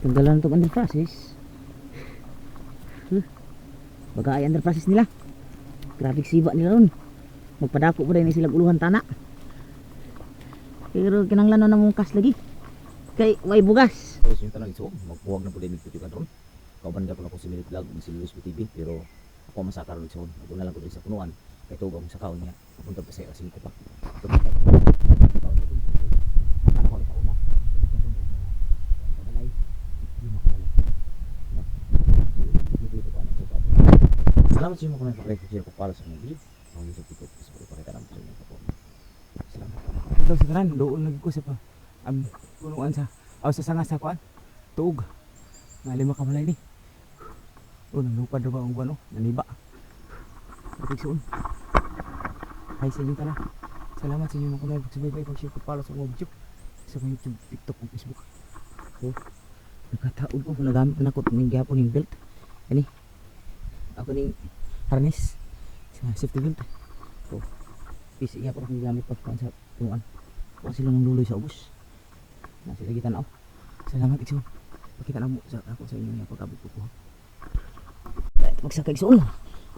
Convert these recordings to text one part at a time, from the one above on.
Tanggalan itong under process. Baga ay under process nila. Grabe siba nila ron. Magpadako po rin silang uluhan tana. Pero kinanglan na namong kas lagi. Kay way bugas. So yung tanong ito, magpuwag na po din nagtutukan ron. Kauban na po na po si Minute Vlog, si Luis TV, pero ako masakar ulit sa hon. Naguna lang ko din sa punuan. Kaya tugaw sa kaon niya. Punta pa sa iyo, 5 pa. Salamat sa inyo mga like at share ko para sa mga video. Ang sa TikTok, Facebook, pakita naman sa inyo po. Salamat. Ito sa kanan, doon lagi ko sa pa. Punuan sa, sa sanga sa kuan. Tuog. Nga 5 ka malay ni. Nalupad na ba ang buwan, naniba. Batik soon. Hi sa inyo tala. Salamat sa inyo mga kulay. Pagsabay-bay, pag-share ko para sa mga video. Sa mga YouTube, TikTok, and Facebook. So, nakataod ko. Nagamit na ako ng gapon yung belt. Yan eh. Ako ning harness. Sa safety belt. So, PC nga po akong gamit pagkaan sa tunuan. Huwag sila nang luloy sa ubos. Nasa lagi tanaw. Salamat ito. Pakita na mo sa ako sa inyo yung pagkabot ko po. Magsakay soon.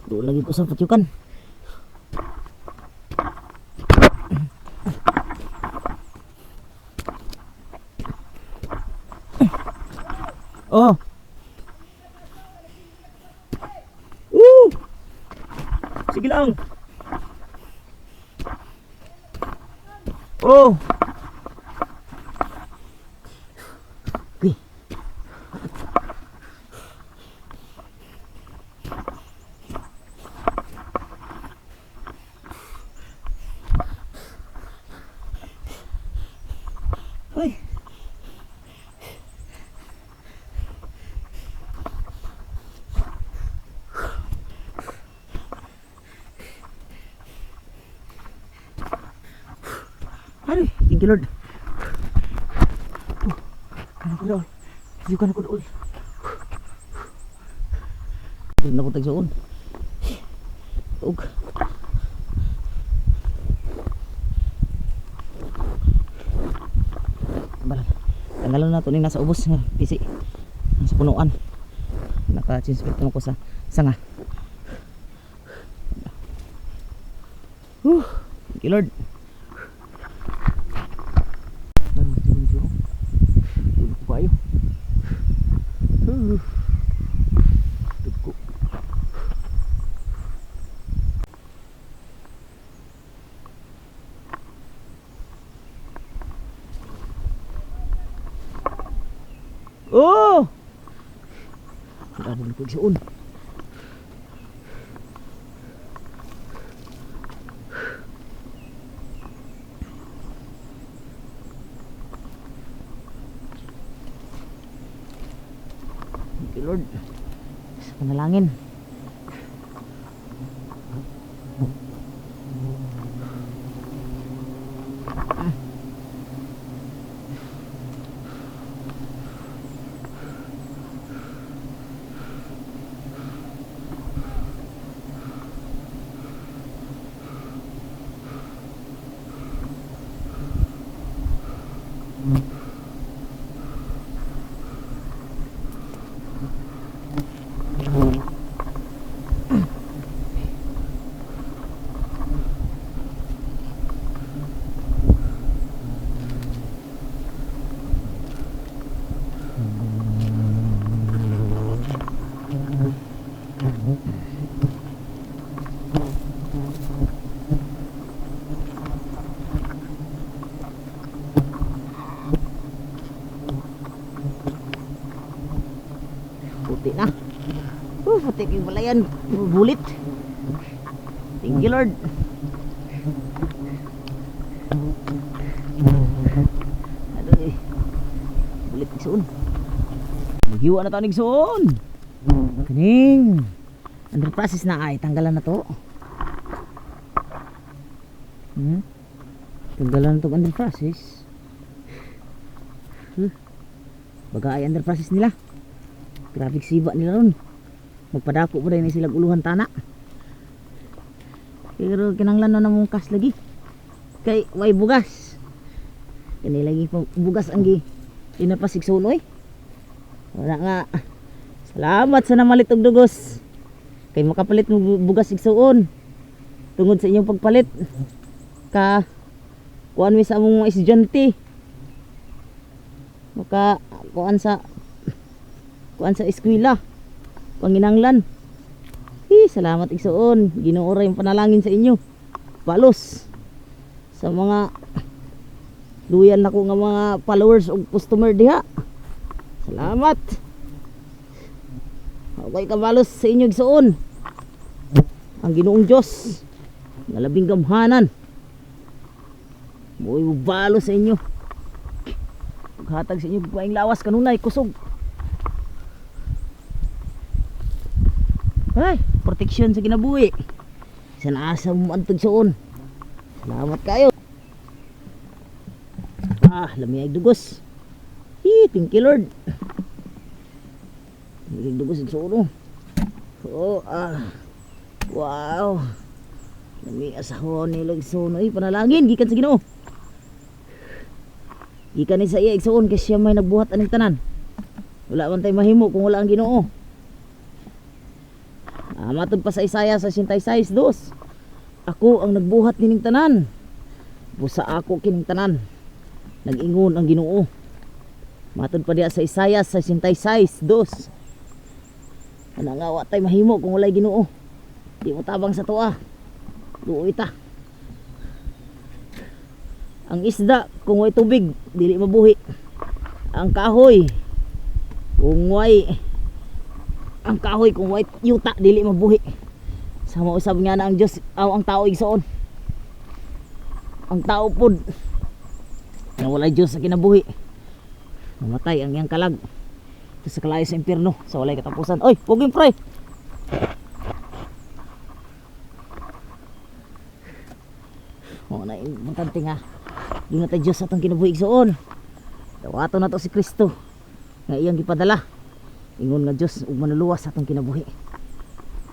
Doon lagi ko sa patyukan. Oh. Sige lang. Oh. Okay. Ay. Ay, thank you Lord. Ano ko daw? Siyukan ako doon. Doon na ko tagsoon. Ug. Balang. Tanggalan na ito ning nasa ubos nga PC. Nasa punuan. Naka-chinspect naman ko sa sanga. Thank you Lord. Oh! Wala mo likod siya. Thank you Lord. Sa panalangin. Puti na. Puti yung balayan. Bulit. Thank you Lord. Aduh. Bulit nigsoon. Maghiwa na ito nigsoon. Kaning. Under process na ay. Tanggalan na to. Tanggalan na to under process. Baga ay under process nila. Grabe siba nila ron. Magpadako po rin silang uluhan tana. Pero kinanglan na namong kas lagi. Kay way bugas. Kani lagi bugas ang gi inapasig sunoy. Wala nga. Salamat sa namalit og dugos. Kay makapalit mo bugas igsuon. Tungod sa inyong pagpalit. Kuan mi sa among mga estudyante. Kuan sa eskwela. Panginanglan. Salamat igsuon. Ginoo ra yung panalangin sa inyo. Palos sa mga luyan na ko nga mga followers o customer diha. Salamat. Okay kabalos sa inyo igsuon. Ang Ginoong Dios nga labing gamhanan mo'y balos sa inyo. Paghatag sa inyo paing lawas kanunay kusog. Ay, proteksyon sa kinabuhi. Sa naasa mo antog suon. Salamat kayo. Lami ay dugos. Thank you Lord. Lami dugos sa suon. Wow. Lami asahon ni Lagsuon. Ay, panalangin gikan sa Ginoo. Gikan ni sa iya igsuon kasi siya may nagbuhat aning tanan. Wala man tay mahimo kung wala ang Ginoo. Matod pa sa Isaiah 66:2. Ako ang nagbuhat kining tanan. Busa ako kining tanan. Nag-ingon ang Ginoo. Matod pa diya sa Isaiah 66:2. Ana nga wa tay mahimo kung walay Ginoo. Di mo tabang sa tuwa. Luoy ta. Ang isda kung way tubig dili mabuhi. Ang kahoy kung way yuta dili mabuhi. Sa mausab nga na ang Dios ang tao igsoon. Ang tao pod na walay Dios sa kinabuhi. Mamatay ang iyang kalag. Ito sa kalayo sa impyerno sa walay katapusan. Oy, puging pre. Na importante nga. Di na tayo Diyos atong kinabuhi igsoon. Dawato na to si Kristo nga iyang gipadala. Ingon nga Diyos ug manuluwas atong kinabuhi.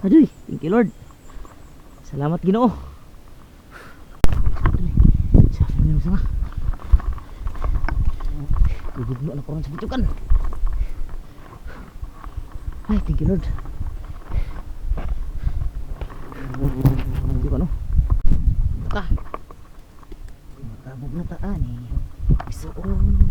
Aduy, thank you Lord. Salamat Ginoo. Sabi mo sa nga. Ibig mo na ko sa putukan. Ay, thank you Lord. Hindi ko no. Makabog na taan eh. Isuon.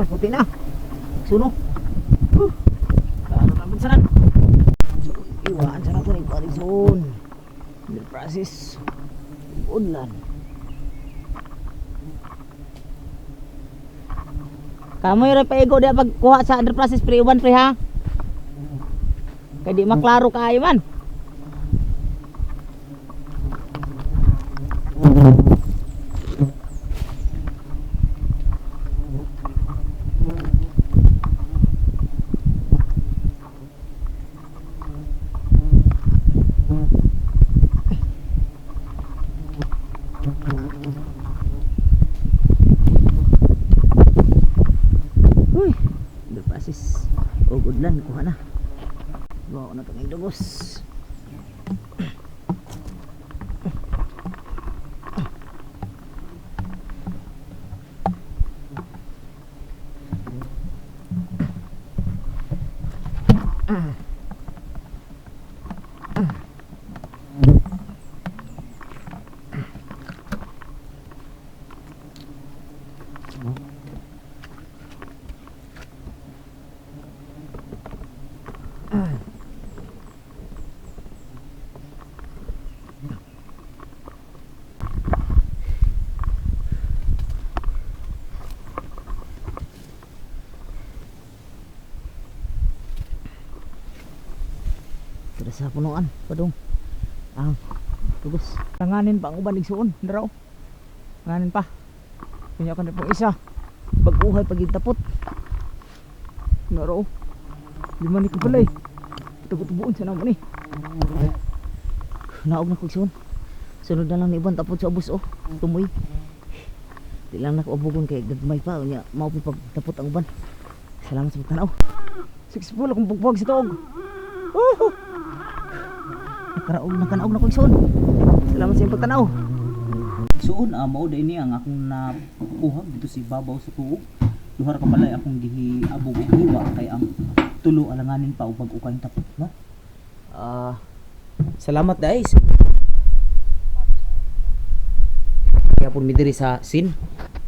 Puti na. Suno. Ano naman sanan? Iwaan sa nato ng parizon. The process. Unlan. Kamoy ra paigo dia pagkuha sa under process pre uban pre ha. Kay di maklaro kaayo man. O udlan kuha na. Bawa na itong dugos. Kada sa punuan, padung. Ang tugos. Tanganin pa ang uban igsuon, daraw. Tanganin pa. Kanya kan po isa. Pag-uhay pagigtapot. Daraw. Lima ni ko pala eh. Tubo-tubuon sa naman eh. Naog na kog sunod na lang ni ibang tapot sa ubos oh. Tumoy. Di lang nakuabugon kay gagmay pa nya mao pi pagtapot ang uban. Salamat sa pagtanaw. Successful akong pagpag sa tuog. Nakanaog na kog Salamat sa iyong pagtanaw. Suon mao day ni ang akong nakuha dito si babaw sa tuog. Luhar ka balay akong gihiabog og iwa kay ang tulo alanganin pa ug pag-ukay tapot no. Salamat guys. Kaya po mi diri sa sin.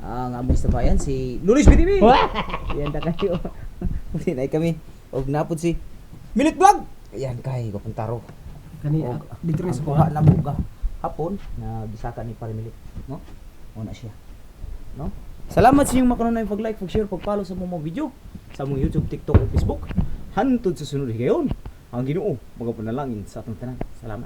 Ang amoy sa bayan si Lulis BTV. Yan ta kayo. Muli na kami. Og napod si Minute Vlog. Ayan kay ko taro. Kani dito rin sa kuha na buga. Hapon na bisaka ni Parimilit, no? Una siya. No? Salamat sa inyong makanunay pag-like, pag-share, pag-follow sa mga video sa mong YouTube, TikTok, o Facebook. Hantod sa sunod higayon. Ang Ginoo magapanalangin sa atong tanan. Salamat.